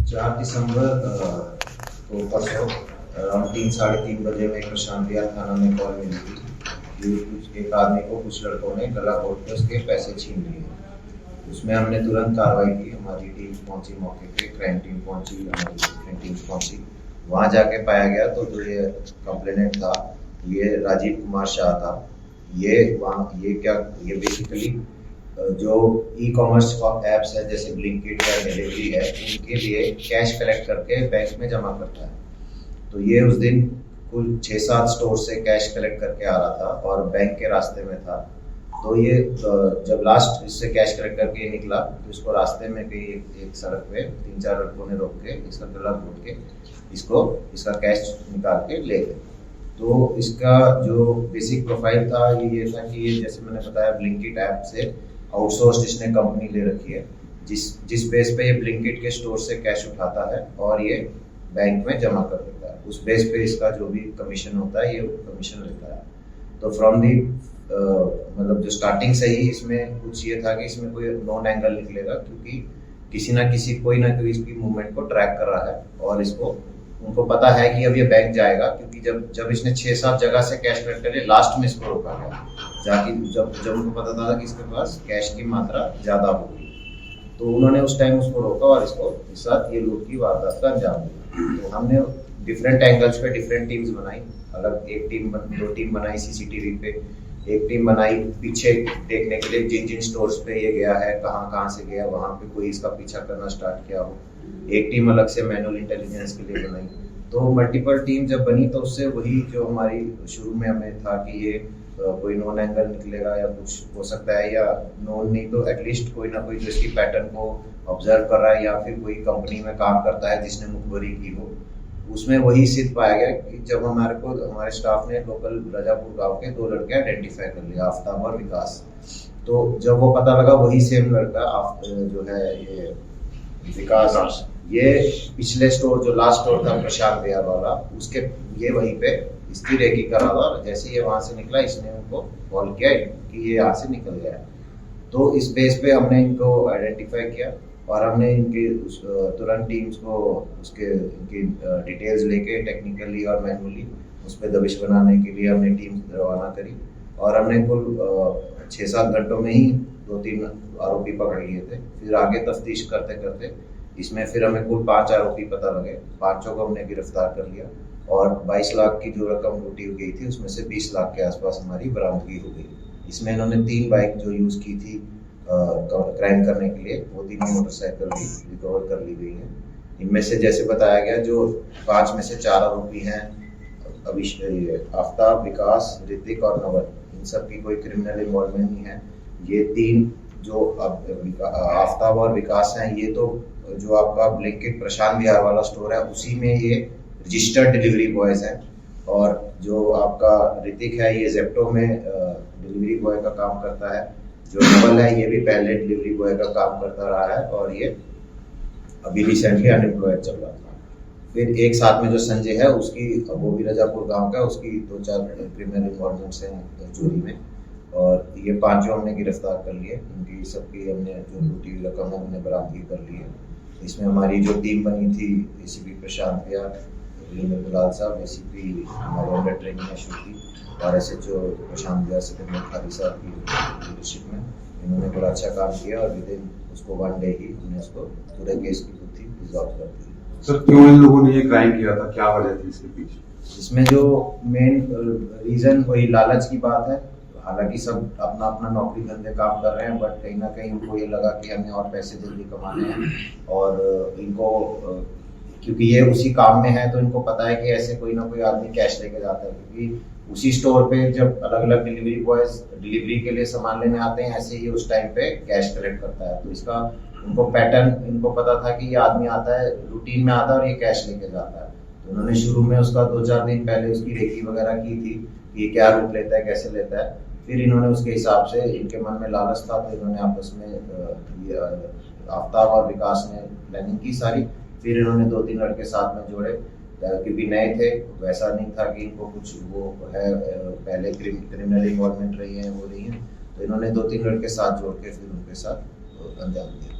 4 दिसंबर को परसों अराउंड 3 साढ़े 3 बजे में प्रशांत विहार थाना में कॉल मिली थी कि एक आदमी को कुछ लड़कों ने गला घोट के उसके पैसे छीन लिए। उसमें हमने तुरंत कार्रवाई की, हमारी टीम पहुंची मौके पे, क्राइम टीम पहुंची, हमारी डिफरेंट टीम्स पहुंची। वहाँ जाके पाया गया तो जो ये कंप्लेनेंट था ये राजीव कुमार शाह था। ये बेसिकली जो ई कॉमर्स ऐप्स है जैसे ब्लिंकिट या डिलीवरी है उनके लिए कैश कलेक्ट करके बैंक में जमा करता है। तो ये उस दिन कुल 6-7 स्टोर से कैश कलेक्ट करके आ रहा था और बैंक के रास्ते में था। तो ये जब लास्ट इससे कैश कलेक्ट करके ये निकला तो इसको रास्ते में कहीं एक सड़क पे 3-4 लड़कों ने रोक के इसका गला घोट के इसका कैश निकाल के ले गए। तो इसका जो बेसिक प्रोफाइल था ये था कि ये जैसे मैंने बताया ब्लिंकिट ऐप से आउटसोर्स इसने कंपनी ले रखी है जिस बेस पे ये ब्लिंकिट के स्टोर से कैश उठाता है और ये बैंक में जमा कर देता है। उस बेस पे इसका जो भी कमीशन होता है ये कमीशन लेता है। तो फ्रॉम दी मतलब जो स्टार्टिंग से ही इसमें कुछ ये था कि इसमें कोई नॉन एंगल निकलेगा क्योंकि कोई ना कोई इसकी मूवमेंट को ट्रैक कर रहा है और उनको पता है कि अब ये बैंक जाएगा क्योंकि जब इसने 6-7 जगह से कैश कलेक्ट कर लिया लास्ट में इसको रोका गया जाकि जब उनको पता था कि इसके पास कैश की मात्रा ज़्यादा होगी तो उन्होंने उस टाइम उसको रोका और इसके साथ ये लूट की वारदात का अंजाम दिया। तो हमने डिफरेंट एंगल्स पे डिफरेंट टीम्स बनाई, अलग दो टीम बनाई सीसीटीवी पे, एक टीम बनाई पीछे देखने के लिए जिन स्टोर्स पे ये गया है कहाँ से गया वहाँ पे कोई इसका पीछा करना स्टार्ट किया हो। एक टीम अलग से मैनुअल इंटेलिजेंस के लिए बनाई। तो मल्टीपल टीम जब बनी तो उससे वही जो हमारी शुरू में हमें था कि ये कोई नॉन एंगल निकलेगा या कुछ हो सकता है या नॉन नहीं तो एटलीस्ट कोई ना कोई जो इसकी पैटर्न को ऑब्जर्व कर रहा है या फिर कोई कंपनी में काम करता है जिसने मुखबरी की हो। उसमें वही सिद्ध पाया गया कि जब हमारे स्टाफ ने लोकल रजापुर गांव के 2 लड़के आइडेंटिफाई कर लिया, आफ्ताब और विकास। तो जब वो पता लगा वही सेम लड़का जो है ये विकास ये पिछले स्टोर जो लास्ट स्टोर था प्रशांत विहार वाला उसके ये वहीं पे इसकी रेकी कर रहा था। जैसे ये वहां से निकला इसने उनको कॉल किया कि ये यहाँ से निकल गया। तो इस बेस पे हमने इनको आइडेंटिफाई किया और हमने इनके तुरंत टीम्स को इनकी डिटेल्स लेके टेक्निकली और मैनुअली उस पर दबिश बनाने के लिए हमने टीम रवाना करी और हमने कुल 6-7 घंटों में ही 2-3 आरोपी पकड़ लिए थे। फिर आगे तफ्तीश करते करते इसमें फिर हमें कुल 5 आरोपी पता लगे, 5 को हमने गिरफ्तार कर लिया और 22 लाख की जो रकम लूटी गई थी उसमें से 20 लाख के आसपास हमारी बरामदगी हो गई। इसमें इन्होंने 3 बाइक जो यूज़ की थी क्राइम करने के लिए वो 3 मोटरसाइकिल भी रिकवर कर ली गई है। इनमें से जैसे बताया गया जो 5 में से 4 आरोपी हैं आफ्ताब, विकास, ऋतिक और नवल, इन सब की कोई क्रिमिनल इन्वॉल्वमेंट नहीं है। ये 3 जो आफ्ताब और विकास हैं ये तो जो आपका ब्लिंकिट प्रशांत विहार वाला स्टोर है उसी में ये रजिस्टर्ड डिलीवरी बॉयज हैं और जो आपका ऋतिक है ये जेप्टो में डिलीवरी बॉय का काम करता है। जो नवल है ये भी पहले डिलीवरी बॉय का काम करता रहा है और ये अभी रिसेंटली अनएम्प्लॉयड चल रहा था। फिर एक साथ में जो संजय है उसकी वो भी रजापुर गांव का, उसकी 2-4 क्रिमिनल इन्वॉल्वमेंट्स हैं चोरी में और ये 5 हमने गिरफ्तार कर लिए। इनकी सबकी हमने जो लूटी हुई रकम है हमने बरामदगी कर ली है। इसमें हमारी जो टीम बनी थी एसीपी प्रशांत विहार, गुलाल साहब, एसीपी हमारे अंडर ट्रेनिंग में श्रुति और एसएचओ प्रशांत विहार सिकंदर खारी साहब की लीडरशिप में इन्होंने बड़ा अच्छा काम किया और विदिन उसको 1 डे ही हमने उसको पूरे केस की बुद्धि रिजॉल्व कर दी। सर क्यों इन लोगों ने ये क्राइम किया था, क्या वजह थी इसके पीछे? इसमें जो मेन रीजन वही लालच की बात है। हालांकि सब अपना अपना नौकरी धंधे काम कर रहे हैं बट कहीं ना कहीं उनको ये लगा कि हमें और पैसे जल्दी कमाने हैं और इनको क्योंकि ये उसी काम में है तो इनको पता है कि ऐसे कोई ना कोई आदमी कैश लेके जाता है क्योंकि उसी स्टोर पे जब अलग अलग डिलीवरी बॉयज डिलीवरी के लिए सामान लेने आते हैं ऐसे ही उस टाइम पे कैश कलेक्ट करता है। तो इसका उनको पैटर्न इनको पता था कि ये आदमी आता है रूटीन में आता है और ये कैश लेके जाता है। तो उन्होंने शुरू में उसका 2-4 दिन पहले उसकी रेकी वगैरह की थी कि ये क्या रूट लेता है कैसे लेता है। फिर इन्होंने उसके हिसाब से इनके मन में लालच था तो इन्होंने आपस में आफ्ताब और विकास ने प्लानिंग की सारी। फिर इन्होंने 2-3 लड़के साथ में जोड़े क्योंकि नए थे, वैसा नहीं था कि इनको कुछ वो है पहले क्रिमिनल इन्वॉल्वमेंट रही है वो रही है। तो इन्होंने 2-3 लड़के साथ जोड़ के फिर उनके साथ अंजाम दिया।